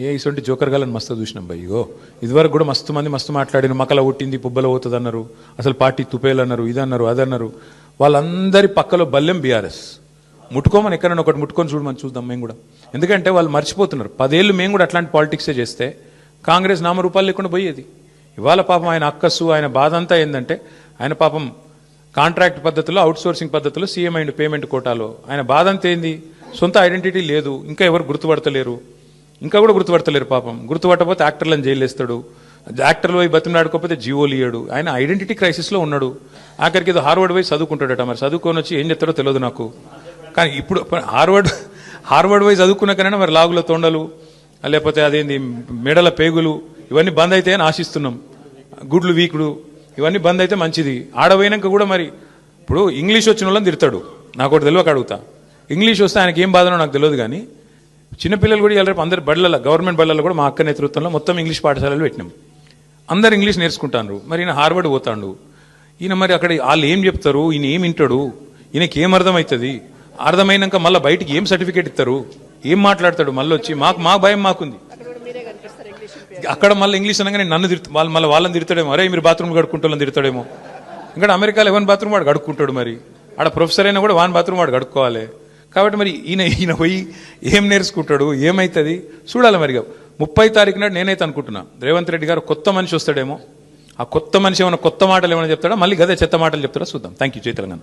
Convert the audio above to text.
ఇటువంటి జోకర్ గాలని మస్తు చూసినాం భయ్. ఇగో ఇదివరకు కూడా మస్తు మంది మస్తు మాట్లాడిన మకల కొట్టింది పుబ్బల పోతుంది అన్నారు, అసలు పార్టీ తుపేలు అన్నారు, ఇదన్నారు అదన్నారు. వాళ్ళందరి పక్కలో బల్లెం బీఆర్ఎస్. ముట్టుకోమని ఎక్కడైనా ఒకటి ముట్టుకొని చూడమని చూద్దాం మేము కూడా. ఎందుకంటే వాళ్ళు మర్చిపోతున్నారు 10 ఏళ్ళు మేము కూడా అట్లాంటి పాలిటిక్సే చేస్తే కాంగ్రెస్ నామరూపాలు లేకుండా పోయేది. ఇవాళ పాపం ఆయన అక్కస్సు ఆయన బాధ అంతా ఏంటంటే ఆయన పాపం కాంట్రాక్ట్ పద్ధతిలో అవుట్సోర్సింగ్ పద్ధతిలో సీఎం అయిండు పేమెంట్ కోటాలో. ఆయన బాధ అంతా ఏంది, సొంత ఐడెంటిటీ లేదు, ఇంకా ఎవరు గుర్తుపడతలేరు, ఇంకా కూడా గుర్తుపడతలేరు పాపం. గుర్తుపట్టకపోతే యాక్టర్లను జైలు వేస్తాడు, యాక్టర్లు పోయి బతిమలాడుకోకపోతే జీవోలు ఇయ్యాడు. ఆయన ఐడెంటిటీ క్రైసిస్లో ఉన్నాడు. ఆఖరికి ఏదో హార్వర్డ్ పోయి చదువుకుంటాడట, మరి చదువుకొని వచ్చి ఏం చెప్తాడో తెలియదు నాకు. కానీ ఇప్పుడు హార్వర్డ్ పోయి చదువుకున్న కన్నా మరి లాగుల తొండలు లేకపోతే అదేంది మెడల పేగులు ఇవన్నీ బంద్ అయితే అని ఆశిస్తున్నాం. గుడ్లు వీకుడు ఇవన్నీ బంద్ అయితే మంచిది. ఆడపోయినాక కూడా మరి ఇప్పుడు ఇంగ్లీష్ వచ్చిన వాళ్ళని తిడతాడు, నాకు ఒకటి తెలియక అడుగుతా. ఇంగ్లీష్ వస్తే ఆయనకి ఏం బాధనో నాకు తెలియదు. కానీ చిన్నపిల్లలు కూడా ఇలా రేపు అందరు బళ్ళలో గవర్నమెంట్ బళ్ళలో కూడా మా అక్క నేతృత్వంలో మొత్తం ఇంగ్లీష్ పాఠశాలలు పెట్టినాం. అందరు ఇంగ్లీష్ నేర్చుకుంటారు. మరి ఈయన హార్వర్డ్ పోతాడు. ఈయన మరి అక్కడ వాళ్ళు ఏం చెప్తారు, ఈయన ఏం వింటాడు, ఈయనకి ఏం అర్థమవుతుంది, అర్థమైనాక మళ్ళీ బయటికి ఏం సర్టిఫికేట్ ఇస్తారు, ఏం మాట్లాడతాడు, మళ్ళీ వచ్చి మా భయం మాకుంది. అక్కడ మళ్ళీ ఇంగ్లీష్ అనగానే నన్ను మళ్ళీ వాళ్ళని తిడతాడేమో, అరే మీరు బాత్రూమ్ కడుక్కుంటూ తిడతాడేమో. ఇంకా అమెరికాలో ఎవరి బాత్రూమ్ వాడు కడుక్కుంటాడు, మరి ఆడ ప్రొఫెసర్ అయినా కూడా వాని బాత్రూమ్ వాడు కడుక్కోవాలి. కాబట్టి మరి ఈయన పోయి ఏం నేర్చుకుంటాడు, ఏమవుతుంది చూడాలి. మరి 30 తారీఖు నాడు నేనైతే అనుకుంటున్నా రేవంత్ రెడ్డి గారు కొత్త మనిషి వస్తాడేమో. ఆ కొత్త మనిషి ఏమైనా కొత్త మాటలు ఏమైనా చెప్తాడా, మళ్ళీ గదే చెత్త మాటలు చెప్తాడా చూద్దాం. Thank you. జై తెలంగాణ.